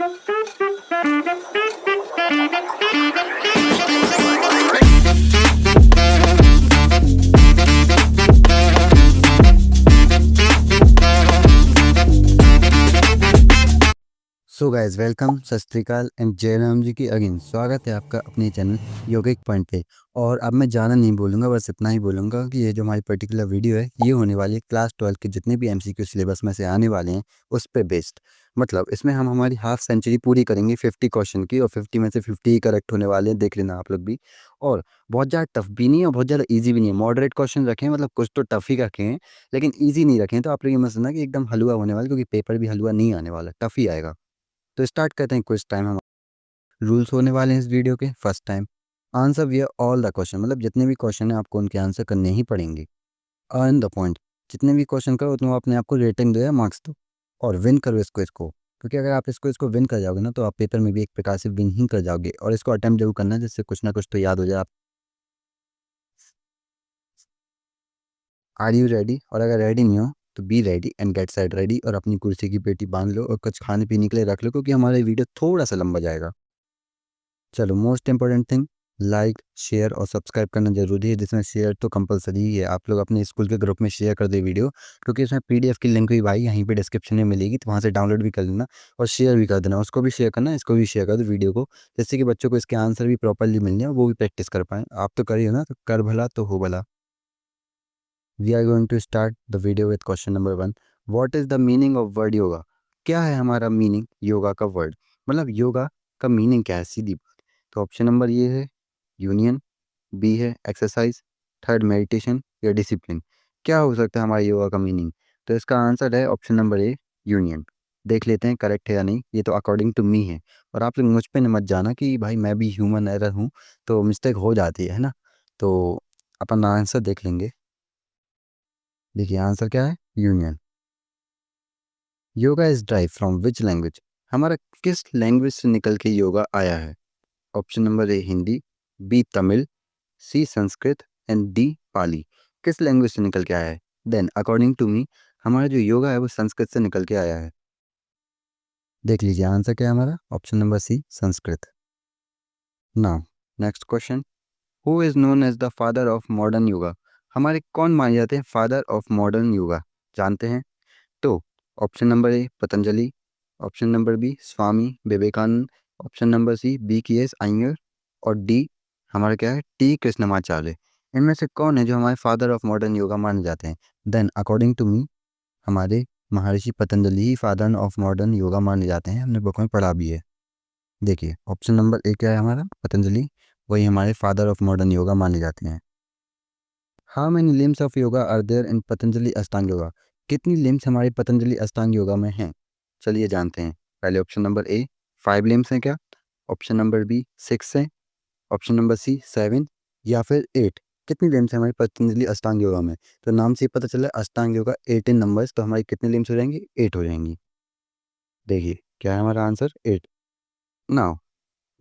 So guys welcome, सत श्री अकाल and जय राम जी की अगेन। स्वागत है आपका अपने चैनल योगिक पॉइंट पे। और अब मैं ज़्यादा नहीं बोलूँगा, बस इतना ही बोलूँगा कि ये जो हमारी पर्टिकुलर वीडियो है ये होने वाली है क्लास 12 के जितने भी एमसीक्यू सिलेबस में से आने वाले हैं उस पे बेस्ड। मतलब इसमें हम हमारी हाफ सेंचुरी पूरी करेंगे 50 क्वेश्चन की, और 50 में से 50 ही करेक्ट होने वाले हैं, देख लेना आप लोग भी। और बहुत ज़्यादा टफ भी नहीं है और बहुत ज़्यादा ईजी भी नहीं है, मॉडरेट क्वेश्चन रखे हैं, मतलब कुछ तो टफ ही रखे हैं लेकिन ईजी नहीं रखे हैं। तो आप लोग ये मत समझना कि एकदम हलवा होने वाला, क्योंकि पेपर भी हलवा नहीं आने वाला, टफ ही आएगा। तो स्टार्ट करते हैं क्विज टाइम। हम रूल्स होने वाले हैं इस वीडियो के। First time answer wear all the question, मतलब जितने भी क्वेश्चन हैं आपको उनके आंसर करने ही पड़ेंगे। अर्न द पॉइंट, जितने भी क्वेश्चन करो उतना अपने आप को रेटिंग दो या मार्क्स दो, और विन करो इसको क्योंकि अगर आप इसको विन कर जाओगे ना तो आप पेपर में भी एक प्रकार से विन ही कर जाओगे। और इसको अटेम्प्ट जरूर करना है जिससे कुछ ना कुछ तो याद हो जाए आप। Are you ready? और अगर रेडी नहीं हो तो be ready and get set ready, और अपनी कुर्सी की पेटी बांध लो और कुछ खाने पीने के लिए रख लो, क्योंकि हमारा वीडियो थोड़ा सा लंबा जाएगा। चलो, most important thing, like share और सब्सक्राइब करना जरूरी है, जिसमें शेयर तो कंपलसरी ही है। आप लोग अपने स्कूल के ग्रुप में शेयर कर दे वीडियो, क्योंकि इसमें पीडीएफ की लिंक भी भाई यहीं पे डिस्क्रिप्शन में मिलेगी, तो वहाँ से डाउनलोड भी कर लेना और शेयर भी कर देना। उसको भी शेयर करना, इसको भी शेयर कर दो वीडियो को, जिससे कि बच्चों को इसके आंसर भी प्रॉपरली मिल जाए और वो भी प्रैक्टिस कर पाएँ। आप तो करिए ना, तो कर भला तो हो भला। We are going to start the video with question number 1। What is the meaning of word yoga? क्या है हमारा मीनिंग योगा का वर्ड, मतलब योगा का मीनिंग क्या है, सीधी बात। तो ऑप्शन नंबर ये है यूनियन, बी है एक्सरसाइज, थर्ड मेडिटेशन या डिसिप्लिन। क्या हो सकता है हमारे योगा का मीनिंग? तो इसका आंसर है ऑप्शन नंबर ए, यूनियन। देख लेते हैं करेक्ट है या नहीं, ये तो अकॉर्डिंग टू मी है। और आप लोग मुझ पे न मत जाना कि भाई मैं भी ह्यूमन एरर हूँ, तो मिस्टेक हो जाती है ना। तो अपन आंसर देख लेंगे। देखिए आंसर क्या है, union. Yoga is drive from which language? हमारा किस लैंग्वेज से निकल के योगा आया है? Option number A Hindi, B Tamil, C Sanskrit and D Pali. किस लैंग्वेज से निकल के आया है? देन अकॉर्डिंग टू मी हमारा जो योगा है वो संस्कृत से निकल के आया है। देख लीजिए आंसर क्या है हमारा, option number C Sanskrit. Now next question, who is known as the father of modern yoga? हमारे कौन माने जाते हैं फादर ऑफ मॉडर्न योगा, जानते हैं? तो option number A Patanjali, option number B Swami Vivekananda, option number C B K S Iyengar, और डी हमारा क्या है, टी कृष्णमाचार्य। इनमें से कौन है जो हमारे फादर ऑफ मॉडर्न योगा माने जाते हैं? देन अकॉर्डिंग टू मी हमारे महर्षि पतंजलि ही फादर ऑफ मॉडर्न योगा माने जाते हैं, हमने बुक में पढ़ा भी है। देखिए ऑप्शन नंबर ए क्या है हमारा, पतंजलि, वही हमारे फादर ऑफ मॉडर्न योगा माने जाते हैं। How many limbs of yoga are there in Patanjali Ashtanga yoga? कितनी लिम्स हमारे पतंजलि अष्टांग योगा में हैं? चलिए जानते हैं। पहले ऑप्शन नंबर ए 5 लिम्स हैं क्या, ऑप्शन नंबर बी 6 है, ऑप्शन नंबर सी 7 या फिर 8। कितनी लिम्स है हमारी पतंजलि अष्टांग योगा में? तो नाम से ही पता चला अष्टांग योगा 18 नंबर्स, तो हमारी कितनी लिम्स हो जाएंगी, 8 हो जाएंगी। देखिए क्या है हमारा answer, 8। Now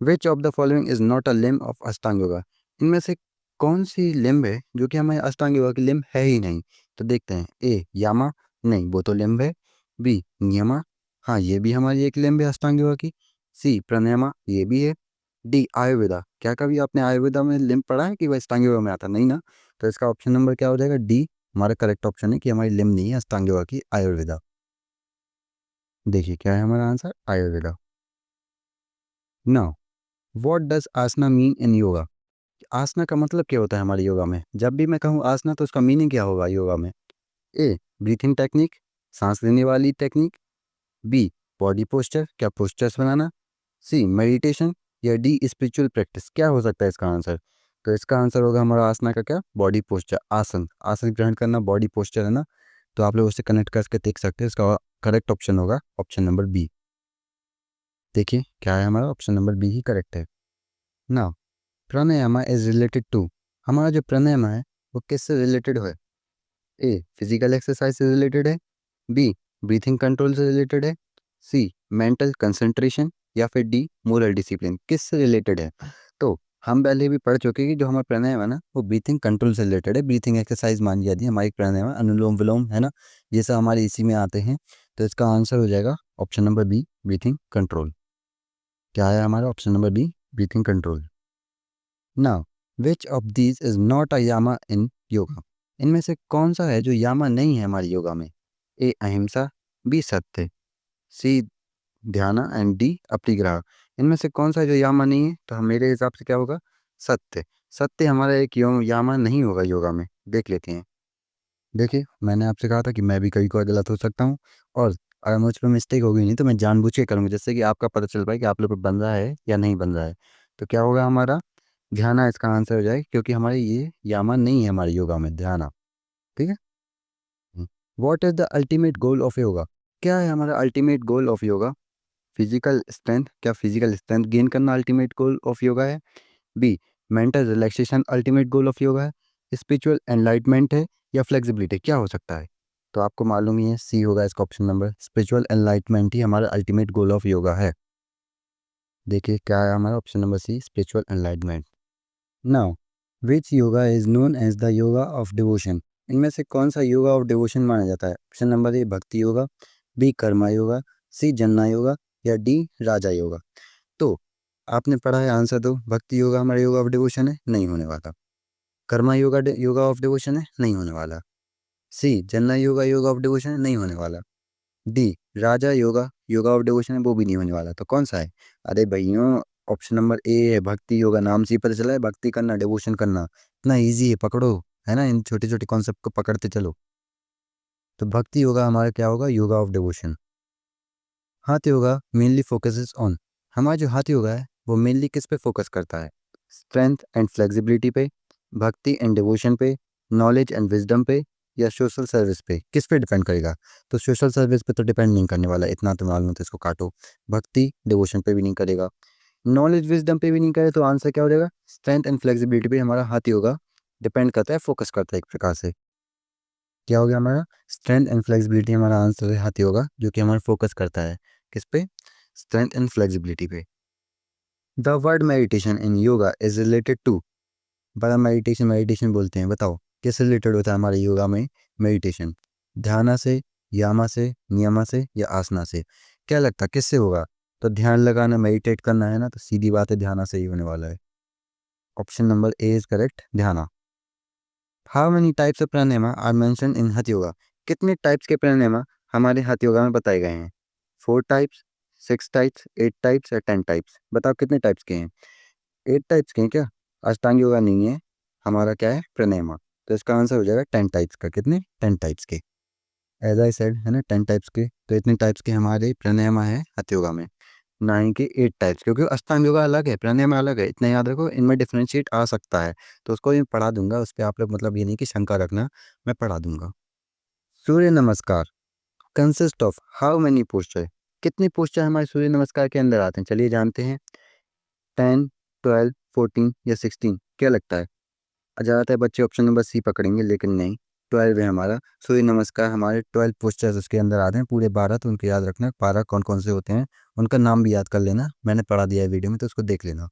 which of the following is not a limb of अष्टांग योगा? इनमें से कौन सी लिम्ब है जो कि हमारे अष्टांग योगा की लिम्ब है ही नहीं? तो देखते हैं। ए यामा, नहीं वो तो लिम्ब है। बी नियमा, हाँ ये भी हमारी एक लिम्ब है अष्टांग योगा की। सी प्राणायामा, ये भी है। डी आयुर्वेदा, क्या कभी आपने आयुर्वेदा में लिम्ब पढ़ा है कि वह अष्टांग योगा में आता? नहीं ना। तो इसका ऑप्शन नंबर क्या हो जाएगा, डी हमारा करेक्ट ऑप्शन है कि हमारी लिम्ब नहीं है अष्टांग योगा की, आयुर्वेदा। देखिए क्या है हमारा answer, Ayurveda. Now what does asana mean in yoga? Asana का मतलब क्या होता है हमारे योगा में? जब भी मैं कहूँ आसना तो उसका मीनिंग क्या होगा योगा में? ए ब्रीथिंग टेक्निक, सांस लेने वाली टेक्निक। बी बॉडी पोस्चर, क्या पोस्चर्स बनाना। सी मेडिटेशन, या डी स्पिरिचुअल प्रैक्टिस। क्या हो सकता है इसका आंसर? तो इसका आंसर होगा हमारा आसना का क्या, बॉडी पोस्चर, आसन। आसन ग्रहण करना बॉडी पोस्चर है ना, तो आप लोग उससे कनेक्ट करके देख सकते हैं। इसका करेक्ट ऑप्शन होगा ऑप्शन नंबर बी। देखिए क्या है हमारा, ऑप्शन नंबर बी ही करेक्ट है। ना प्राणायामा इज रिलेटेड टू, हमारा जो प्राणायाम है वो किससे रिलेटेड है? ए फिजिकल एक्सरसाइज से रिलेटेड है, बी ब्रीथिंग कंट्रोल से रिलेटेड है, सी मेंटल कंसंट्रेशन, या फिर डी मोरल डिसिप्लिन। किससे रिलेटेड है? तो हम पहले भी पढ़ चुके हैं कि जो हमारा प्राणायाम है ना वो ब्रीथिंग कंट्रोल से रिलेटेड है। ब्रीथिंग एक्सरसाइज मानी जाती है हमारी प्राणायाम, अनुलोम विलोम है ना, ये सब हमारे इसी में आते हैं। तो इसका आंसर हो जाएगा option number B breathing control. क्या है हमारा option number B, breathing control. Now which of these is not a yama in yoga? इनमें से कौन सा है जो यामा नहीं है हमारे योगा में? ए अहिंसा, बी सत्य, सी ध्यान एंड डी अपरिग्रह। इनमें से कौन सा जो यामा नहीं है? तो मेरे हिसाब से क्या होगा? सत्य। सत्य हमारा एक यामा नहीं होगा योगा में। देख लेते हैं। देखिए, मैंने आपसे कहा था कि मैं भी कभी कभार गलत हो सकता हूँ, और अगर मुझ पर मिस्टेक होगी नहीं तो मैं जानबूझ के करूँगा, जिससे कि आपका पता चल पाए कि आप लोग पर बन रहा है या नहीं बन रहा है। तो क्या होगा हमारा? ध्यान इसका आंसर हो जाएगा, क्योंकि हमारे ये यामा नहीं है हमारे योगा में, ध्यान। ठीक है। What is the ultimate goal of yoga? क्या है हमारा ultimate goal of yoga? Physical strength. क्या फिजिकल स्ट्रेंथ गेन करना अल्टीमेट गोल ऑफ योगा है? B mental relaxation ultimate goal of yoga है? स्पिरिचुअल एनलाइटमेंट है या फ्लेक्सिबिलिटी? क्या हो सकता है? तो आपको मालूम ही है, सी होगा इसका ऑप्शन नंबर। स्पिरिचुअल एनलाइटमेंट ही हमारा अल्टीमेट गोल ऑफ योगा है। देखिए क्या है हमारा option number C, spiritual enlightenment. Now which yoga is known as the yoga of devotion? इनमें से कौन सा योगा ऑफ डिवोशन माना जाता है? ऑप्शन नंबर ए भक्ति योगा, बी कर्मा योगा, सी जन्ना योगा या डी राजा योगा। तो आपने पढ़ा है, आंसर दो। भक्ति योगा हमारा योगा ऑफ डिवोशन है, नहीं होने वाला। कर्मा योगा योगा ऑफ डिवोशन है, नहीं होने वाला। सी जन्ना योगा योगा ऑफ डिवोशन है, नहीं होने वाला। D Raja yoga yoga of devotion है, वो भी नहीं होने वाला। तो कौन सा है? अरे भैया, ऑप्शन नंबर ए है भक्ति योगा। नाम से ही पता चला है, भक्ति करना, डिवोशन करना। इतना इजी है, पकड़ो। है ना, इन छोटे छोटे कॉन्सेप्ट को पकड़ते चलो। तो भक्ति योगा हमारा क्या होगा? Yoga of devotion. हाथ योगा मेनली फोकसेस ऑन। हमारा जो हाथ योगा है वो मेनली किस पे फोकस करता है? स्ट्रेंथ एंड फ्लेक्सिबिलिटी पे, भक्ति एंड डिवोशन पे, नॉलेज एंड विजडम पे, या सोशल सर्विस पे? किस पे डिपेंड करेगा? तो सोशल सर्विस पे तो डिपेंड नहीं करने वाला, इतना तो मालूम, तो इसको काटो। भक्ति डिवोशन पे भी नहीं करेगा, नॉलेज विजडम पे भी नहीं करे, तो आंसर क्या हो जाएगा? स्ट्रेंथ एंड फ्लेक्सिबिलिटी पे हमारा हाथ योगा डिपेंड करता है, फोकस करता है एक प्रकार से। क्या हो गया हमारा? स्ट्रेंथ एंड फ्लेक्सिबिलिटी हमारा आंसर है हाथ योगा, जो कि हमारा फोकस करता है किस पे? स्ट्रेंथ एंड फ्लेक्सिबिलिटी पे। The word meditation in yoga is related to. बड़ा मेडिटेशन मेडिटेशन बोलते हैं, बताओ किस रिलेटेड होता है हमारे योगा में मेडिटेशन? ध्यान से, यामा से, नियमा से या आसना से? क्या लगता है किससे होगा? तो ध्यान लगाना, मेडिटेट करना है ना, तो सीधी बात है ध्यान से ही होने वाला है। Option number A is correct, ध्यान। How many types of pranayama are mention in hatha yoga? कितने टाइप्स के प्राणायाम हमारे हठ योगा में बताए गए हैं? 4 टाइप्स, 6 टाइप्स, 8 टाइप्स या 10 टाइप्स? बताओ कितने टाइप्स के हैं? 8 टाइप्स के हैं क्या? अष्टांग योगा नहीं है हमारा, क्या है? प्राणायाम। तो इसका आंसर हो जाएगा 10 टाइप्स का। कितने? 10 टाइप्स के। एज आई सेड, है ना, 10 टाइप्स के। तो इतने टाइप्स के हमारे प्राणायाम है हठ योगा में, ना ही कि 8 टाइप्स, क्योंकि अष्टांग योगा अलग है, प्राणायाम अलग है। इतना याद रखो, इनमें डिफरेंशिएट आ सकता है, तो उसको मैं पढ़ा दूंगा। उस पर आप लोग मतलब ये नहीं कि शंका रखना, मैं पढ़ा दूंगा। सूर्य नमस्कार consist of how many posture? कितने पोस्चर हमारे सूर्य नमस्कार के अंदर आते हैं? चलिए जानते हैं। 10, 12, 14 या 16? क्या लगता है? ज़्यादातर बच्चे ऑप्शन नंबर सी पकड़ेंगे, लेकिन नहीं, 12 है हमारा। सूर्य नमस्कार हमारे 12 पोस्चर्स उसके अंदर आते हैं, पूरे 12। तो उनको याद रखना, 12 कौन कौन से होते हैं, उनका नाम भी याद कर लेना। मैंने पढ़ा दिया है वीडियो में, तो उसको देख लेना।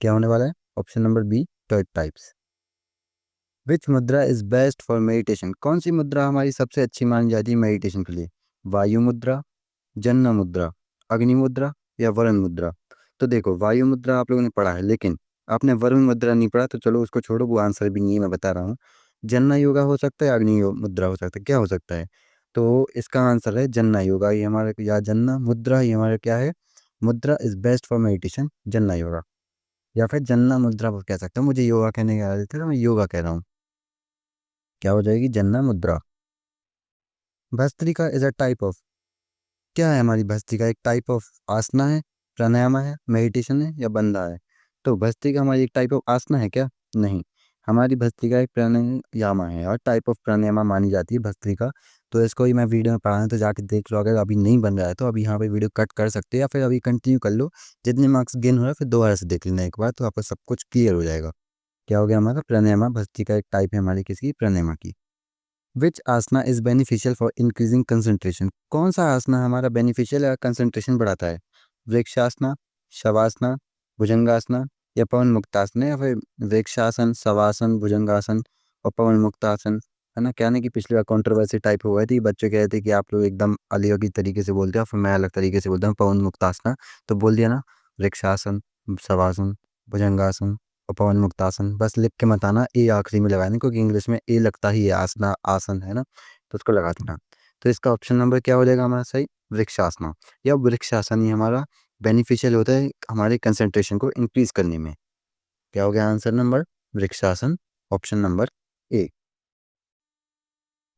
क्या होने वाला है? Option number B, 12 types. Which mudra is best for meditation? कौन सी मुद्रा हमारी सबसे अच्छी मानी जाती है मेडिटेशन के लिए? वायु मुद्रा, जन्ना मुद्रा, अग्नि मुद्रा या वरुण मुद्रा? तो देखो, वायु मुद्रा आप लोगों ने पढ़ा है, लेकिन आपने वरुण मुद्रा नहीं पढ़ा, तो चलो उसको छोड़ो, वो आंसर भी नहीं है, मैं बता रहा हूँ। जन्ना योगा हो सकता है, अग्नि मुद्रा हो सकता है। क्या हो सकता है? तो इसका आंसर है जन्ना योगा। ये हमारे, या जन्ना मुद्रा, ये हमारे क्या है? मुद्रा इज बेस्ट फॉर मेडिटेशन, जन्ना योगा। या फिर जन्ना मुद्रा वो कह सकते हो। मुझे योगा कहने की आदत है, तो मैं योगा कह रहा हूँ। क्या हो जाएगी? जन्ना मुद्रा। Bhastrika is a type of. क्या है हमारी भस्त्रिका? एक टाइप ऑफ आसना है, प्राणायाम है, मेडिटेशन है या बंधा है? तो भस्त्रिका हमारी एक टाइप ऑफ आसना है क्या? नहीं, हमारी भस्त्रिका एक प्राणायाम है, और टाइप ऑफ प्राणायाम मानी जाती है भस्त्रिका। तो इसको ही मैं वीडियो में पढ़ा, तो जाके देख लो। अगर अभी नहीं बन रहा है तो अभी यहाँ पे वीडियो कट कर सकते हो, या फिर अभी कंटिन्यू कर लो। जितने मार्क्स गेन हो रहा है फिर दोबारा से देख लेना एक बार, तो आपको सब कुछ क्लियर हो जाएगा। क्या हो गया हमारा? प्राणायाम। भस्त्रिका एक टाइप है हमारी किसकी? प्राणायाम की। Which asana is beneficial for increasing concentration? कौन सा आसना हमारा बेनिफिशियल है, कंसंट्रेशन बढ़ाता है? वृक्षासना, शवासना, भुजंगासना या पवन मुक्तासन? या फिर वृक्षासन, शवासन, भुजंगासन और पवन मुक्तासन? है ना, क्या नहीं कि पिछली बार कंट्रोवर्सी टाइप हुआ थी, बच्चे कह रहे थे कि आप लोग एकदम अलग ही तरीके से बोलते हो, फिर मैं अलग तरीके से बोलता हूँ पवन मुक्तासना। तो बोल दिया ना, वृक्षासन, शवासन, भुजंगासन और पवन मुक्तासन। बस लिख के मत आना, ए आखिरी में लगाना क्योंकि इंग्लिश में ए लगता ही है, आसना आसन है ना, तो उसको लगा देना। तो इसका ऑप्शन नंबर क्या हो जाएगा हमारा सही, वृक्षासना या वृक्षासन ही हमारा बेनिफिशियल होता है हमारे कंसंट्रेशन को इंक्रीज करने में। क्या हो गया answer number, Vrikshasana, option number A.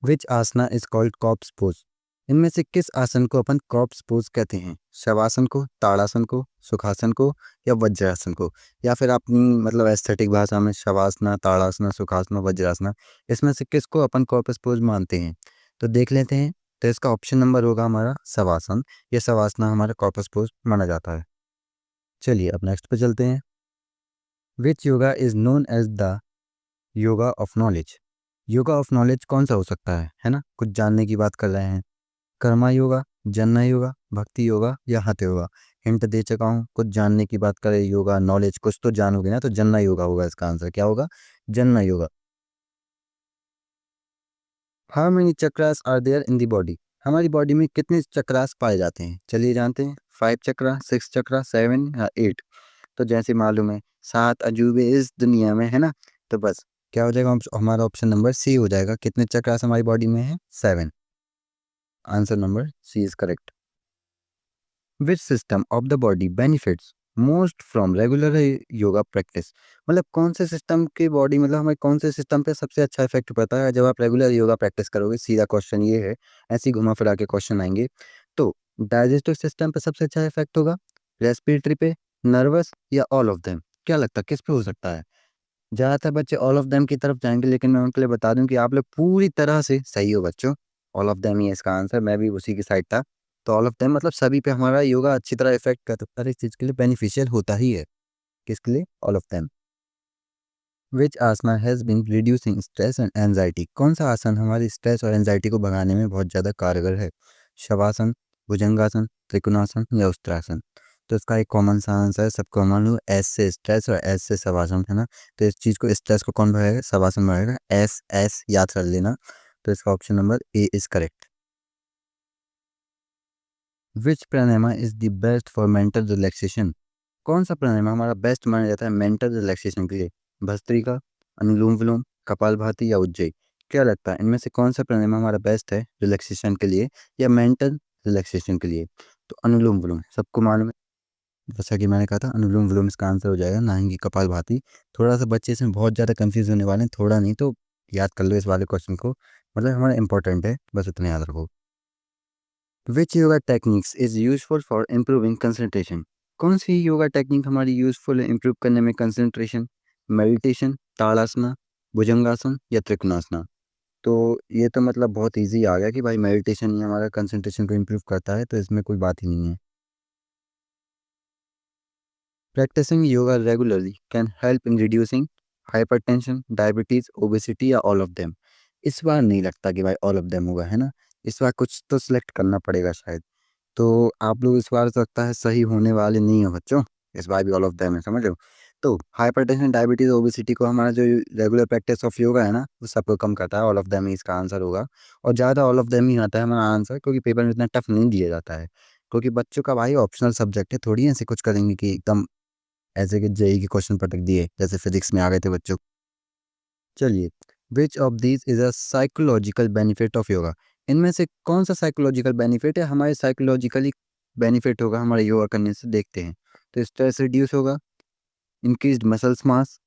Which asana is called corpse pose, इनमें से किस आसन को अपन कॉर्प्स पोज कहते हैं, शवासन को, ताड़ासन को, सुखासन को या वज्रासन को, या फिर अपनी मतलब एस्थेटिक भाषा में शवासना, ताड़ासना, सुखासना, वज्रासना, इसमें से किसको अपन कॉर्पस पोज मानते हैं। तो देख लेते हैं। तो इसका ऑप्शन नंबर होगा हमारा शवासन, यह शवासना हमारा कॉर्पस पोज माना जाता है। चलिए अब नेक्स्ट पे चलते हैं। Which yoga is known as the yoga of knowledge, yoga of knowledge कौन सा हो सकता है ना, कुछ जानने की बात कर रहे हैं। कर्मा योगा, जन्ना योगा, भक्ति योगा या हठ योगा। हिंट दे चुका हूँ, कुछ जानने की बात करें, योगा नॉलेज कुछ तो जानोगे ना, तो जन्ना योगा होगा इसका आंसर। क्या होगा, Jnana yoga. How many chakras are there in the body, हमारी बॉडी में कितने चक्रास पाए जाते हैं, चलिए जानते हैं। 5 चक्रा, 6 चक्रा, 7 या 8। तो जैसे मालूम है 7 अजूबे इस दुनिया में है ना, तो बस क्या हो जाएगा हमारा ऑप्शन नंबर सी हो जाएगा। कितने चक्रास हमारी बॉडी में है, 7। Answer number C is correct. Which system of the body benefits most from regular yoga practice, मतलब कौन से सिस्टम की बॉडी, मतलब हमें कौन से सिस्टम पे सबसे अच्छा इफेक्ट पड़ता है जब आप रेगुलर योगा प्रैक्टिस करोगे। सीधा क्वेश्चन ये है, ऐसे ही घुमा फिरा के क्वेश्चन आएंगे। तो डाइजेस्टिव सिस्टम पे सबसे अच्छा इफेक्ट होगा, रेस्पिरेटरी पे, नर्वस या ऑल ऑफ देम, क्या लगता है किस पे हो सकता है। ज़्यादातर बच्चे ऑल ऑफ देम की तरफ जाएंगे, लेकिन मैं उनके लिए बता दूं कि आप लोग पूरी तरह से सही हो बच्चों। ऑल ऑफ देम ही है इसका आंसर, मैं भी उसी की साइड था। तो ऑल ऑफ देम मतलब सभी पे हमारा योगा अच्छी तरह इफेक्ट करता है, हर एक चीज़ के लिए बेनिफिशियल होता ही है। किसके लिए, all of them. Which asana has been reducing stress and anxiety, कौन सा आसन हमारी स्ट्रेस और एंजाइटी को भगाने में बहुत ज़्यादा कारगर है। शवासन, भुजंगासन, त्रिकोणासन या उत्तरासन। तो इसका एक कॉमन सा आंसर है, सबको मालूम, एस से स्ट्रेस और एस से शवासन है ना। तो इस चीज़ को, स्ट्रेस को कौन भगाएगा, शवासन भगाएगा। एस एस याद कर लेना। तो इसका option number A is correct. Which pranayama is the best for mental relaxation, कौन सा प्राणायाम हमारा बेस्ट माना जाता है मेंटल रिलैक्सेशन के लिए। भस्त्रिका, अनुलोम विलोम, कपालभाति या उज्जयी, क्या लगता है इनमें से कौन सा प्राणायाम हमारा बेस्ट है रिलैक्सेशन के लिए या मेंटल रिलैक्सेशन के लिए। तो अनुलोम विलोम सबको मालूम है, जैसा कि मैंने कहा था अनुलोम विलोम इसका आंसर हो जाएगा, ना ही कपालभाति। थोड़ा सा बच्चे इसमें बहुत ज़्यादा कंफ्यूज होने वाले हैं, थोड़ा नहीं तो याद कर लो इस वाले क्वेश्चन को, मतलब हमारा इंपॉर्टेंट है, बस इतना याद रखो। Which yoga techniques is useful for improving concentration, कौन सी योगा टेक्निक हमारी यूजफुल है इम्प्रूव करने में कंसंट्रेशन। मेडिटेशन, ताड़ासना, भुजंगासन या त्रिकोणासना। तो ये तो मतलब बहुत इजी आ गया कि भाई मेडिटेशन ही हमारा कंसंट्रेशन को इम्प्रूव करता है, तो इसमें कोई बात ही नहीं है। Practising yoga regularly can help in reducing hypertension, diabetes, obesity या ऑल ऑफ देम। इस बार नहीं लगता कि भाई ऑल ऑफ देम होगा, है ना। इस बार कुछ तो सिलेक्ट करना पड़ेगा शायद। तो आप लोग इस बार लगता है सही होने वाले नहीं हो बच्चों, इस बार भी ऑल ऑफ देम है, समझ रहे हो। तो हाइपरटेंशन, डायबिटीज, ओबेसिटी को हमारा जो रेगुलर प्रैक्टिस ऑफ योगा है ना, वो सबको कम करता है। ऑल ऑफ देम ही इसका आंसर होगा, और ज़्यादा ऑल ऑफ देम ही आता है हमारा आंसर, क्योंकि पेपर में इतना टफ नहीं दिया जाता है। क्योंकि बच्चों का भाई ऑप्शनल सब्जेक्ट है, थोड़ी ऐसे कुछ करेंगे कि एकदम ऐसे कि जेई के क्वेश्चन पटक दिए जैसे फिजिक्स में आ गए थे बच्चों। चलिए, विच of these is a psychological benefit of yoga, इनमें से कौन सा साइकोलॉजिकल बेनिफिट है हमारे साइकोलॉजिकली बेनिफिट होगा हमारे योगा करने से, देखते हैं। तो स्ट्रेस रिड्यूस होगा, इंक्रीज्ड मसल्स मास,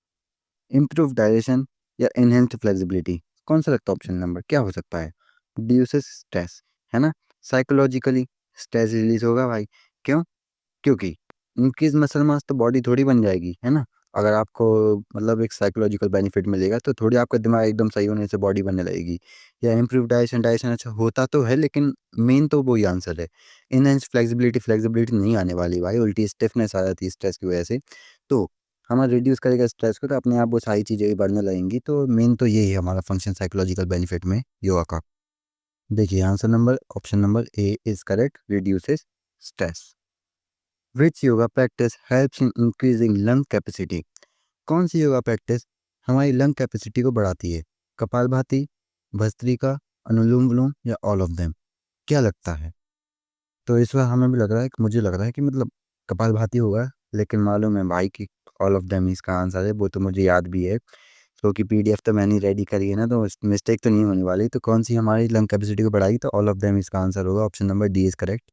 इम्प्रूव डायरेक्शन या एनहेंस्ड फ्लेक्सिबिलिटी। कौन सा लगता है ऑप्शन नंबर क्या हो सकता है, रिड्यूसेस स्ट्रेस, है ना। साइकोलॉजिकली स्ट्रेस रिलीज होगा भाई, क्यों, क्योंकि इंक्रीज मसल मास तो बॉडी थोड़ी बन जाएगी, है ना। अगर आपको मतलब एक साइकोलॉजिकल बेनिफिट मिलेगा तो थोड़ी आपका दिमाग एकदम सही होने से बॉडी बनने लगेगी। या इम्प्रूव डाइजेशन, डाइजेशन अच्छा होता तो है, लेकिन मेन तो वही आंसर है। इनहेंस फ्लेक्सिबिलिटी, फ्लेक्सिबिलिटी नहीं आने वाली भाई, उल्टी स्टिफनेस आ जाती है स्ट्रेस की वजह से। तो हमारा रिड्यूस करेगा स्ट्रेस को, तो अपने आप वो सारी चीज़ें भी बढ़ने लगेंगी। तो मेन तो यही है हमारा फंक्शन साइकोलॉजिकल बेनिफिट में योगा का। देखिए answer number, option number A is correct, reduces stress. Which yoga practice helps in increasing lung capacity, कौन सी योगा प्रैक्टिस हमारी लंग कैपेसिटी को बढ़ाती है। कपालभाति, भस्त्रिका, अनुलोम विलोम या ऑल ऑफ देम, क्या लगता है। तो इस बार हमें भी लग रहा है कि, मुझे लग रहा है कि मतलब कपालभाति होगा, लेकिन मालूम है भाई कि ऑल ऑफ देम इसका आंसर है, वो तो मुझे याद भी है क्योंकि पीडीएफ तो मैंने रेडी करी है ना, तो मिस्टेक तो नहीं होने वाली। तो कौन सी हमारी लंग कैपेसिटी को बढ़ाई, तो ऑल ऑफ देम इसका आंसर होगा, option number D is correct.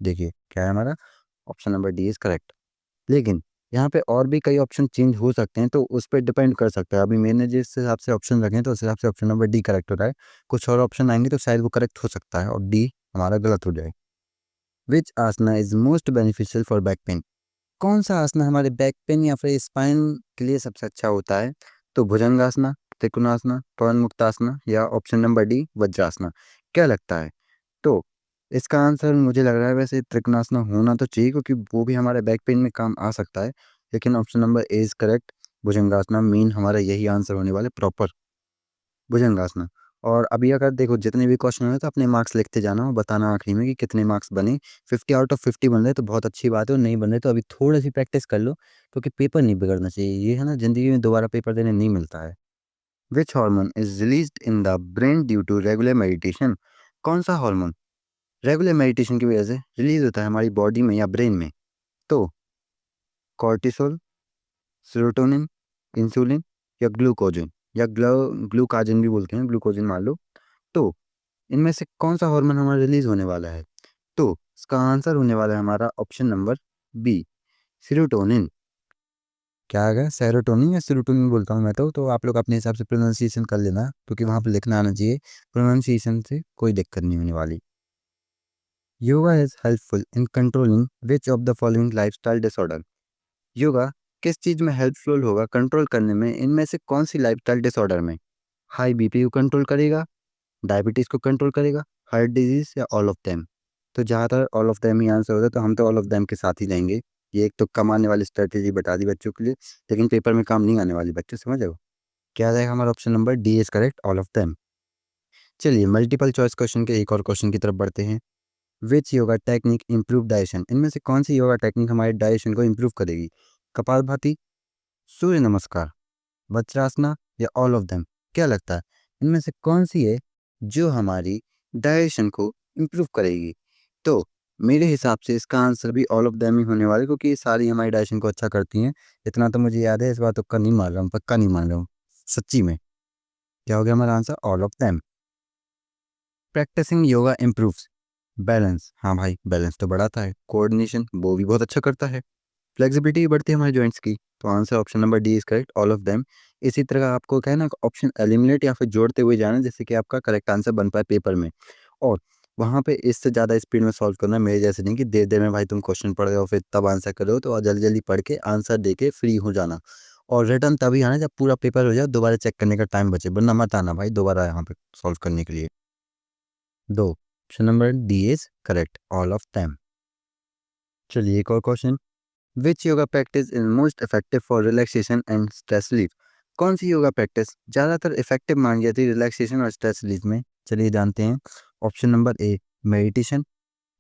देखिए क्या है हमारा, option number D is correct. लेकिन यहाँ पे और भी कई ऑप्शन चेंज हो सकते हैं, तो उस पर डिपेंड कर सकता है। अभी मैंने जिस हिसाब से ऑप्शन रखे हैं तो उस हिसाब से ऑप्शन नंबर डी करेक्ट हो रहा है। कुछ और ऑप्शन आएंगे तो शायद वो करेक्ट हो सकता है और डी हमारा गलत हो जाए। Which asana is most beneficial for back pain, कौन सा आसना हमारे बैक पेन या फिर स्पाइन के लिए सबसे अच्छा होता है, तो भुजंगासना, त्रिकोणासना, पवन मुक्तासना या ऑप्शन नंबर डी वज्रासना, क्या लगता है। तो इसका आंसर मुझे लग रहा है वैसे त्रिकोणासना होना तो चाहिए क्योंकि वो भी हमारे बैक पेन में काम आ सकता है, लेकिन option number A is correct. Bhujangasana main हमारा यही आंसर होने वाला प्रॉपर, भुजंगासना। और अभी अगर देखो जितने भी क्वेश्चन हुए तो अपने मार्क्स लिखते जाना और बताना आखिरी में कि कितने मार्क्स बने। 50 आउट ऑफ 50 बन रहे तो बहुत अच्छी बात है, और नहीं बन रहे तो अभी थोड़ी सी प्रैक्टिस कर लो क्योंकि पेपर नहीं बिगड़ना चाहिए। ये है ना, जिंदगी में दोबारा पेपर देने नहीं मिलता है। Which hormone is released in the brain due to regular meditation, कौन सा हार्मोन रेगुलर मेडिटेशन की वजह से रिलीज होता है हमारी बॉडी में या ब्रेन में, तो कॉर्टिसोल, सेरोटोनिन, इंसुलिन या ग्लूकोजन या ग्लूकाजन भी बोलते हैं, ग्लूकोजन मान लो। तो इनमें से कौन सा हार्मोन हमारा रिलीज होने वाला है, तो इसका आंसर होने वाला है हमारा ऑप्शन नंबर बी, सीरोटोनिन। क्या आ गया, सेरोटोनिन या सीरोटोनिन बोलता हूँ मैं तो आप लोग अपने हिसाब से प्रोनाउंसिएशन कर लेना क्योंकि वहाँ पे लिखना आना चाहिए। प्रोनाउंसिएशन से कोई दिक्कत नहीं होने वाली। Yoga is helpful in controlling which of the following lifestyle disorder, yoga किस चीज़ में हेल्पफुल होगा कंट्रोल करने में, इनमें से कौन सी लाइफस्टाइल डिसऑर्डर में। हाई बीपी को कंट्रोल करेगा, डायबिटीज़ को कंट्रोल करेगा, हार्ट डिजीज़ या ऑल ऑफ देम। तो ज़्यादातर all of them he answer होता है, तो हम तो ऑल ऑफ देम के साथ ही लेंगे। ये एक तो कम आने वाली स्ट्रेटेजी बता दी बच्चों के लिए, लेकिन पेपर में काम नहीं आने वाली, बच्चों समझ रहे हो। क्या रहेगा हमारा option number D is correct, all of them. चलिए मल्टीपल चॉइस क्वेश्चन के एक और क्वेश्चन की तरफ बढ़ते हैं। Which yoga technique improve digestion, इनमें से कौन सी योगा टेक्निक हमारे डाइजेशन को इंप्रूव करेगी। कपालभाति, सूर्य नमस्कार, वज्रासना या ऑल ऑफ देम, क्या लगता है इनमें से कौन सी है जो हमारी डाइजेशन को इम्प्रूव करेगी। तो मेरे हिसाब से इसका आंसर भी ऑल ऑफ देम ही होने वाला है क्योंकि ये सारी हमारी डाइजेशन को अच्छा करती हैं। इतना तो मुझे याद है, इस बात तुक्का नहीं मार रहा हूँ, पक्का नहीं मान रहा हूँ, सच्ची में। क्या हो गया हमारा answer, all of them. Practising yoga improves balance, हाँ भाई बैलेंस तो बढ़ाता है, कोऑर्डिनेशन वो भी बहुत अच्छा करता है, फ्लेक्सिबिलिटी भी बढ़ती है हमारे जॉइंट्स की। तो answer option number D is correct, all of them. इसी तरह आपको क्या है ना, ऑप्शन एलिमिनेट या फिर जोड़ते हुए जाना जिससे कि आपका करेक्ट आंसर बन पाए पेपर में। और वहाँ पे इससे ज़्यादा स्पीड में सॉल्व करना, मेरे जैसे नहीं कि देर देर में भाई तुम क्वेश्चन पढ़ रहे हो फिर तब आंसर करो, तो जल्दी जल्दी पढ़ के आंसर दे के फ्री हो जाना। और रिटर्न तभी आना जब पूरा पेपर हो जाए, दोबारा चेक करने का टाइम बचे, वरना मत आना भाई दोबारा यहाँ पे सॉल्व करने के लिए। दो, option number D is correct, all of them. चलिए एक और question. Which yoga practice is most effective for relaxation and stress relief, कौन सी योगा प्रैक्टिस ज़्यादातर इफेक्टिव मानी जाती है रिलैक्सेशन और स्ट्रेस रिलीफ में। चलिए जानते हैं। Option number A meditation,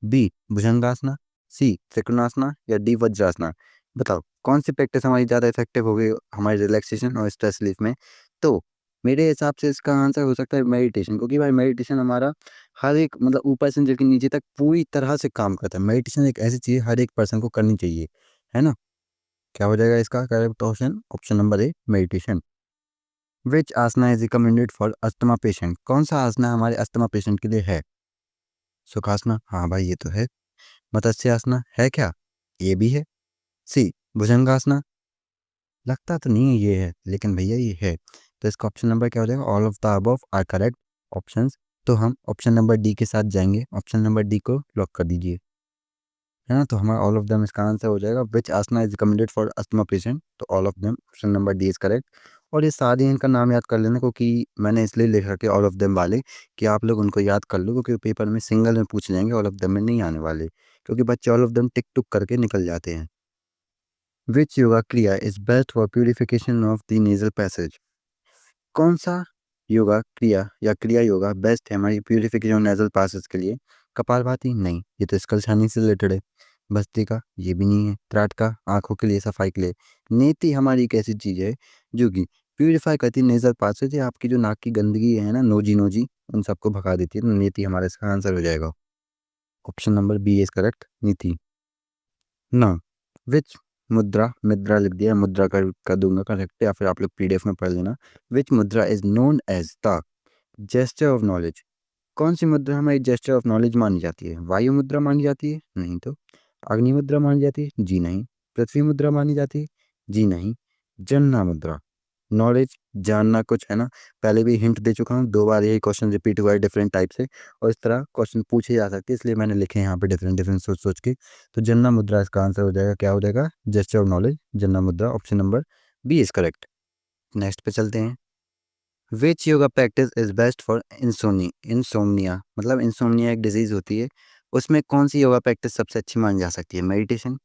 B Bhujangasana, C Trikonasana या डी वज्रासना, बताओ कौन सी प्रैक्टिस हमारी ज़्यादा इफेक्टिव होगी हमारी रिलैक्सेशन और स्ट्रेस रिलीफ में। तो मेरे हिसाब से इसका आंसर हो सकता है मेडिटेशन, क्योंकि भाई मेडिटेशन हमारा हर एक मतलब ऊपर से लेकर नीचे तक पूरी तरह से काम करता है। मेडिटेशन एक ऐसी चीज़ हर एक पर्सन को करनी चाहिए, है ना। क्या हो जाएगा इसका correct option, option number A meditation. Which asana is recommended for asthma patient, कौन सा आसना हमारे अस्थमा पेशेंट के लिए है। सुखासना, हाँ भाई ये तो है। मत्स्य आसना है क्या, ये भी है। सी भुजंगासना, लगता तो नहीं है ये है लेकिन भैया ये है। तो इसका ऑप्शन नंबर क्या हो जाएगा, all of the above are correct options. तो हम ऑप्शन नंबर डी के साथ जाएंगे, ऑप्शन नंबर डी को लॉक कर दीजिए, है ना। तो हमारा ऑल ऑफ देम इसका आंसर हो जाएगा। Which asana is recommended for asthma patient, तो all of them option number D is correct. और ये सारी इनका नाम याद कर लेना क्योंकि मैंने इसलिए लिख रखे ऑल ऑफ देम वाले कि आप लोग उनको याद कर लो, क्योंकि पेपर में सिंगल में पूछ लेंगे, ऑल ऑफ देम में नहीं आने वाले क्योंकि बच्चे ऑल ऑफ देम टिक टुक करके निकल जाते हैं। विच योगा क्रिया is best for purification of the nasal passage, कौन सा योगा क्रिया या क्रिया योगा बेस्ट है हमारी प्यूरिफिकेशन नेजल पासेस के लिए। कपालभाति नहीं, ये तो स्कल छानी से रिलेटेड है। भस्त्रिका ये भी नहीं है। त्राटका आंखों के लिए, सफाई के लिए। नेति हमारी एक ऐसी चीज है जो कि प्यूरिफाई करती है नेजल पासेज, आपकी जो नाक की गंदगी है ना, नोजी नोजी, उन सबको भगा देती है। तो नेति हमारा इसका आंसर हो जाएगा, option number B is correct, नीति। ना विच मुद्रा, मुद्रा लिख दिया, मुद्रा कर दूंगा करेक्ट, या फिर आप लोग पीडीएफ में पढ़ लेना। Which mudra is known as the gesture of knowledge. कौन सी मुद्रा हमारी जेस्चर ऑफ नॉलेज मानी जाती है? वायु मुद्रा मानी जाती है? नहीं तो। अग्नि मुद्रा मानी जाती है? जी नहीं। पृथ्वी मुद्रा मानी जाती है? जी नहीं। जन्ना मुद्रा, नॉलेज जानना कुछ है ना, पहले भी हिंट दे चुका हूँ, 2 बार यही क्वेश्चन रिपीट हुआ है डिफरेंट टाइप से, और इस तरह क्वेश्चन पूछे जा सकते हैं, इसलिए मैंने लिखे हैं यहाँ पे डिफरेंट डिफरेंट सोच सोच के। तो जन्ना मुद्रा इसका आंसर हो जाएगा, क्या हो जाएगा? Gesture of knowledge, Jnana mudra, option number B is correct. Next पे चलते हैं। Which yoga practice is best for insomnia, मतलब इंसोमनिया एक डिजीज होती है, उसमें कौन सी योगा प्रैक्टिस सबसे अच्छी मानी जा सकती है? मेडिटेशन,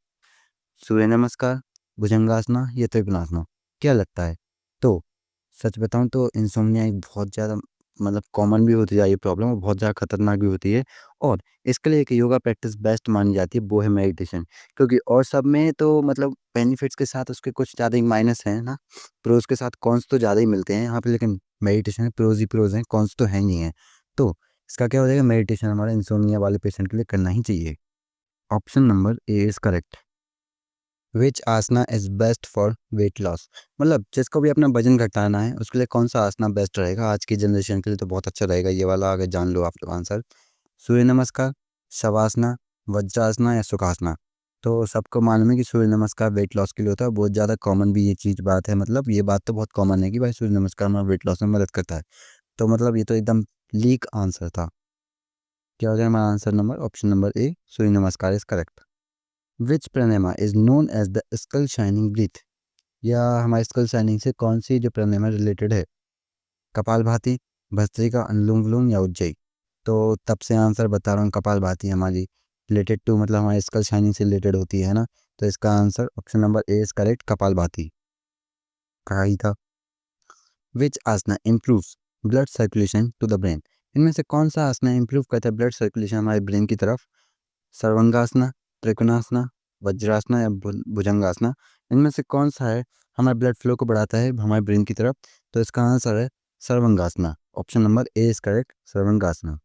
सूर्य नमस्कार, भुजंगासना या त्रिकोणासना, क्या लगता है? तो सच बताऊं तो इंसोम्निया एक बहुत ज़्यादा मतलब कॉमन भी होती जा रही है प्रॉब्लम, और बहुत ज़्यादा खतरनाक भी होती है, और इसके लिए एक योगा प्रैक्टिस बेस्ट मानी जाती है, वो है मेडिटेशन। क्योंकि और सब में तो मतलब बेनिफिट्स के साथ उसके कुछ ज़्यादा ही माइनस हैं ना, प्रोज के साथ कॉन्स तो ज़्यादा ही मिलते हैं यहाँ पे, लेकिन मेडिटेशन में प्रोज ही प्रोज हैं, कॉन्स तो है नहीं है। तो इसका क्या हो जाएगा? मेडिटेशन हमारे इंसोम्निया वाले पेशेंट के लिए करना ही चाहिए। Option number A is correct. Which asana is best for weight loss, मतलब जिसको भी अपना वजन घटाना है उसके लिए कौन सा आसना बेस्ट रहेगा? आज की जनरेशन के लिए तो बहुत अच्छा रहेगा ये वाला, अगर जान लो आप लोग आंसर। सूर्य नमस्कार, शवासना, वज्रासना या सुखासना। तो सबको मालूम है कि सूर्य नमस्कार वेट लॉस के लिए होता है, बहुत ज़्यादा कॉमन भी ये चीज़ बात है, मतलब ये बात तो बहुत कॉमन है कि भाई सूर्य नमस्कार हमारा वेट लॉस में मदद करता है। तो मतलब ये तो एकदम लीक आंसर था। क्या हो जाए हमारा answer? Number option number A, Surya Namaskar is correct. Which pranayama is known as the skull shining breath, या हमारे स्कल शाइनिंग से कौन सी जो प्राणायाम रिलेटेड है? कपालभाति, भस्त्रिका, अनुलोम विलोम या उज्जयी। तो तब से आंसर बता रहा हूँ, कपालभाति हमारी रिलेटेड टू, मतलब हमारे स्कल शाइनिंग से रिलेटेड होती है ना, तो इसका answer option number A is correct, Kapalbhati कहा ही था। Which asana improves blood circulation to the brain, इनमें से कौन सा आसना इंप्रूव करता है ब्लड सर्कुलेशन हमारे ब्रेन की तरफ? सर्वांगासना, त्रिकोणासना, वज्रासना या भुजंगासना, इनमें से कौन सा है हमारे ब्लड फ्लो को बढ़ाता है हमारे ब्रेन की तरफ? तो इसका आंसर है Sarvangasana, option number A is correct, Sarvangasana.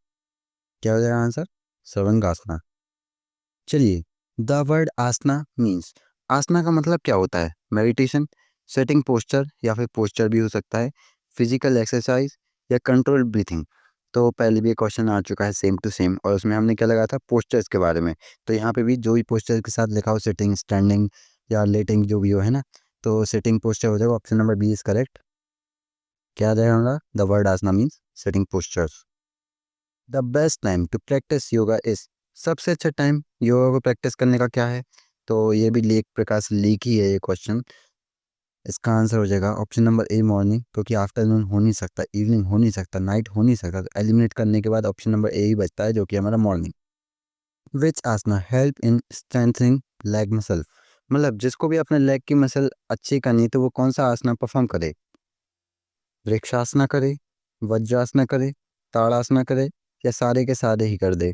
क्या हो जाएगा आंसर? सर्वांगासना। चलिए, the word asana means, asana का मतलब क्या होता है? मेडिटेशन, सेटिंग पोस्चर या फिर पोस्चर भी हो सकता है, फिजिकल एक्सरसाइज या कंट्रोल ब्रीथिंग। तो पहले भी एक क्वेश्चन आ चुका है सेम टू सेम, और उसमें हमने क्या लगाया था? पोस्चर्स के बारे में। तो यहाँ पे भी जो भी पोस्चर के साथ लिखा हो, सिटिंग, स्टैंडिंग या लेटिंग, जो भी हो, है ना, तो सिटिंग पोस्चर हो जाएगा, option number B is correct. क्या आ जाएगा हमारा? The word asana means sitting postures. The best time to practise yoga is, सबसे अच्छा टाइम योगा को प्रैक्टिस करने का क्या है? तो ये भी लीक प्रकार से लीक ही है ये क्वेश्चन। इसका आंसर हो जाएगा ऑप्शन नंबर ए, मॉर्निंग, क्योंकि आफ्टरनून हो नहीं सकता, इवनिंग हो नहीं सकता, नाइट हो नहीं सकता, तो एलिमिनेट करने के बाद ऑप्शन नंबर ए ही बचता है, जो कि हमारा morning. Which asana help in strengthening leg muscle, मतलब जिसको भी अपने लेग की मसल अच्छी करनी है तो वो कौन सा आसना परफॉर्म करे? वृक्षासना करे, वज्रासना करे, ताड़ासना करे, या सारे के सारे ही कर दे?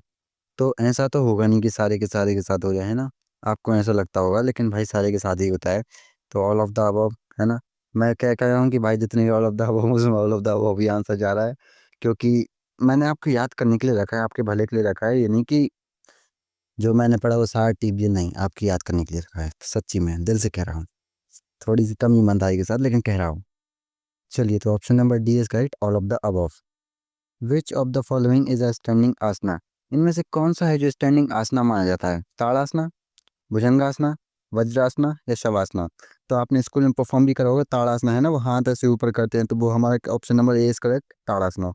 तो ऐसा तो होगा नहीं कि सारे के साथ हो जाए, है ना, आपको ऐसा लगता होगा, लेकिन भाई सारे के साथ ही होता है। तो ऑल ऑफ द अबव, है ना, मैं क्या कह रहा हूँ कि भाई जितने भी ऑल ऑफ द अबव, उसमें ऑल ऑफ द अबव भी आंसर जा रहा है, क्योंकि मैंने आपको याद करने के लिए रखा है, आपके भले के लिए रखा है, ये नहीं कि जो मैंने पढ़ा वो सारा टिप, ये नहीं, आपकी याद करने के लिए रखा है, सच्ची में दिल से कह रहा हूँ, थोड़ी सी कम ईमानदारी के साथ, लेकिन कह रहा हूँ। चलिए, तो option number D is correct, all of the above. Which of the following is a standing asana, इनमें से कौन सा है जो स्टैंडिंग आसना माना जाता है? ताड़ासना, भुजंगासना, वज्रासना या शवासना। तो आपने स्कूल में परफॉर्म भी करा होगा, ताड़ासना, है ना, वो हाथ ऐसे ऊपर करते हैं, तो वो हमारा option number A is correct, Tadasana.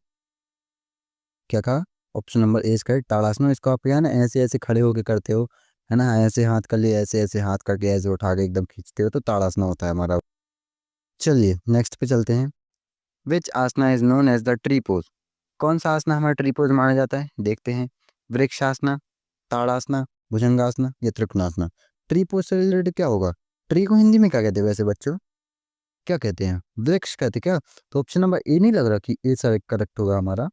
क्या कहा? Option number A is correct, Tadasana. इसको आप क्या है ना, ऐसे ऐसे खड़े होकर करते हो, है ना, ऐसे हाथ कर लिए, ऐसे ऐसे हाथ करके ऐसे उठा के एकदम खींचते हो, तो ताड़ासना होता है हमारा। चलिए नेक्स्ट पे चलते हैं। Which asana is known as the tree pose, कौन सा आसना हमारा ट्री पोज माना जाता है? देखते हैं। वृक्षासना, ताड़ासना, भुजंगासना या त्रिकोणासना। ट्री पोज से रिलेटेड क्या होगा? ट्री को हिंदी में क्या कहते हैं वैसे बच्चों? क्या कहते हैं? वृक्ष कहते हैं क्या? तो ऑप्शन नंबर ए नहीं लग रहा कि ए सर करेक्ट होगा हमारा,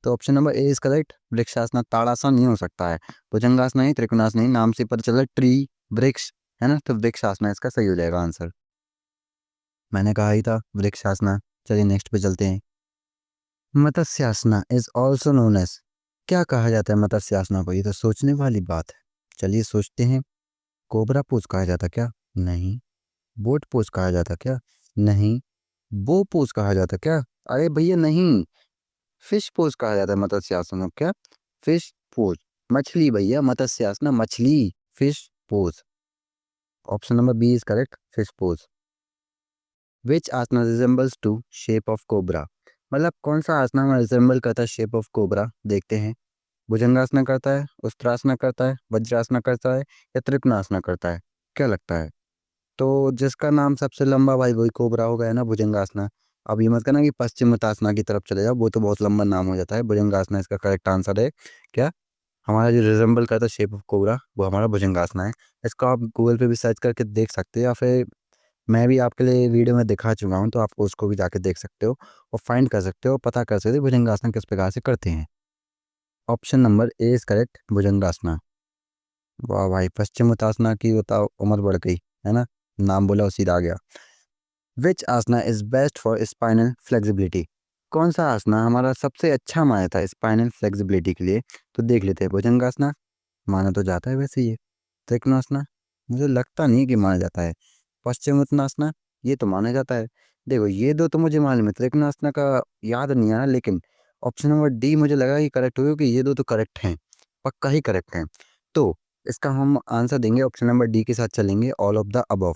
तो option number A is correct, Vrikshasana. Tadasana नहीं हो सकता है, भुजंगासना नहीं, त्रिकोणासना नहीं, नाम से पता चला ट्री, वृक्ष, है ना, तो वृक्षासना इसका सही हो जाएगा आंसर। मैंने कहा ही था वृक्षासना। चलिए नेक्स्ट पे चलते हैं। मत्स्यासना इज ऑल्सो नोन एज, क्या कहा जाता है मत्स्यासना को? ये तो सोचने वाली बात है, चलिए सोचते हैं। कोबरा पोज कहा जाता क्या? नहीं। बोट पोज कहा जाता क्या? नहीं। बो पोज कहा जाता क्या? अरे भैया नहीं। फिश पोज कहा जाता है मत्स्यासन को। क्या? Fish pose. मछली भैया, मत्स्यासन मछली। Fish pose. Option number B is correct, fish pose. Which asana resembles to shape of cobra? मतलब कौन सा आसना हमारा रिजेंबल करता है शेप ऑफ कोबरा? देखते हैं। भुजंगासना करता है, उत्तरासना करता है, वज्रासना करता है या त्रिकोणासना करता है? क्या लगता है? तो जिसका नाम सबसे लंबा भाई वही कोबरा होगा, है ना, भुजंगासना। अब ये मत करना कि पश्चिमोत्तासना की तरफ चले जाओ, वो तो बहुत लंबा नाम हो जाता है। भुजंगासना इसका करेक्ट आंसर है। क्या? हमारा जो रिजेंबल करता है शेप ऑफ कोबरा वो हमारा भुजंगासना है। इसको आप गूगल पे भी सर्च करके देख सकते हो, या फिर मैं भी आपके लिए वीडियो में दिखा चुका हूँ, तो आप उसको भी जाके देख सकते हो और फाइंड कर सकते हो, पता कर सकते हो भुजंगासना किस प्रकार से करते हैं। Option number A is correct, Bhujangasana. वाह भाई, पश्चिमोत्तासना की बताओ उम्र बढ़ गई, है ना, नाम बोला और सीधा आ गया। Which asana is best for spinal flexibility? कौन सा आसना हमारा सबसे अच्छा माना था स्पाइनल फ्लेक्सिबिलिटी के लिए? तो देख लेते हैं। भुजंगासना माना तो जाता है वैसे ये। त्रिकोणासना मुझे लगता नहीं कि माना जाता है। पश्चिमोत्तानासना ये तो माना जाता है। देखो ये दो तो मुझे मालूम है, त्रिकोणासना का याद नहीं आया, लेकिन ऑप्शन नंबर डी मुझे लगा कि करेक्ट होगा, कि ये दो तो करेक्ट हैं, पक्का ही करेक्ट हैं। तो इसका हम आंसर देंगे ऑप्शन नंबर डी के साथ चलेंगे, ऑल ऑफ द अबव।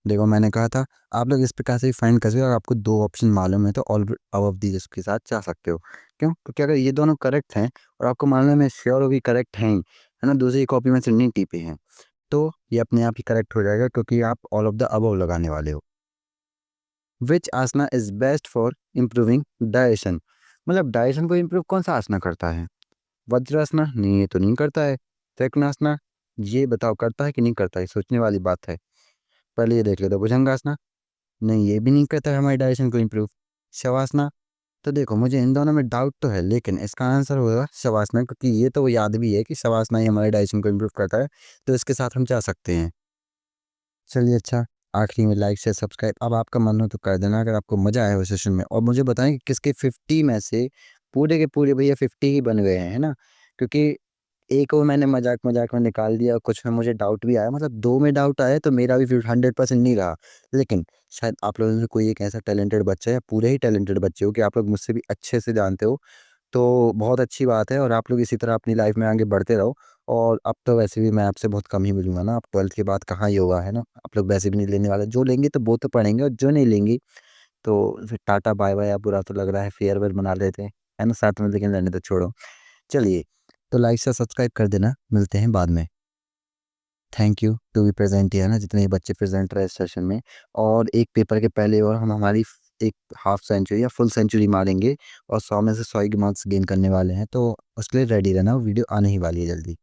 देखो मैंने कहा था आप लोग इस प्रकार से भी फाइंड कर सकते हो, अगर आपको दो ऑप्शन मालूम है तो ऑल अबव दी के साथ जा सकते हो। क्यों? क्योंकि अगर ये दोनों करेक्ट हैं और आपको मालूम है श्योर हो भी करेक्ट हैं ही, है ना, दूसरी कॉपी में से नहीं टीपे हैं, तो ये अपने आप ही करेक्ट हो जाएगा, क्योंकि आप ऑल ऑफ द अबव लगाने वाले हो। Which asana is best for improving digestion? मतलब डाइजेशन को इम्प्रूव कौन सा आसना करता है? वज्रासना? नहीं, ये तो नहीं करता है। त्रिकोणासना? ये बताओ करता है कि नहीं करता है, सोचने वाली बात है। पहले ये देख लेते, भुजंगासना? नहीं, ये भी नहीं करता है हमारी डाइजेशन को इम्प्रूव। शवासना? तो देखो मुझे इन दोनों में डाउट तो है, लेकिन इसका आंसर होगा शवासना, क्योंकि ये तो वो याद भी है कि शवासना ही हमारे डाइजेशन को इम्प्रूव करता है, तो इसके साथ हम जा सकते हैं। चलिए अच्छा, आखिरी में लाइक शेयर सब्सक्राइब अब आपका मन हो तो कर देना, अगर आपको मज़ा आया हो सेशन में। और मुझे बताएं कि किसके 50 में से पूरे के पूरे भैया 50 ही बन गए हैं, है ना, क्योंकि एक वो मैंने मजाक मजाक में निकाल दिया, कुछ में मुझे डाउट भी आया, मतलब दो में डाउट आया तो मेरा भी 100% नहीं रहा। लेकिन शायद आप लोगों में से कोई एक ऐसा टैलेंटेड बच्चा है, या पूरे ही टैलेंटेड बच्चे हो, कि आप लोग मुझसे भी अच्छे से जानते हो, तो बहुत अच्छी बात है। और आप लोग इसी तरह अपनी लाइफ में आगे बढ़ते रहो। और अब तो वैसे भी मैं आपसे बहुत कम ही मिलूंगा ना, अब 12th के बाद कहाँ ही होगा, है ना, आप लोग वैसे भी नहीं लेने वाले, जो लेंगे तो वो तो पढ़ेंगे, और जो नहीं लेंगे तो फिर टाटा बाय बाय। अब बुरा तो लग रहा है, फेयरवेल मना लेते हैं, है ना, साथ में, लेकिन रहने तो छोड़ो। चलिए, तो लाइक से सब्सक्राइब कर देना, मिलते हैं बाद में। Thank you to be present है ना, जितने भी बच्चे प्रेजेंट रहे इस सेशन में। और एक पेपर के पहले और हम हमारी एक हाफ सेंचुरी या फुल सेंचुरी मारेंगे, और 100 में से 100 के मार्क्स गेन करने वाले हैं, तो उसके लिए रेडी रहना, वीडियो आने ही वाली है जल्दी।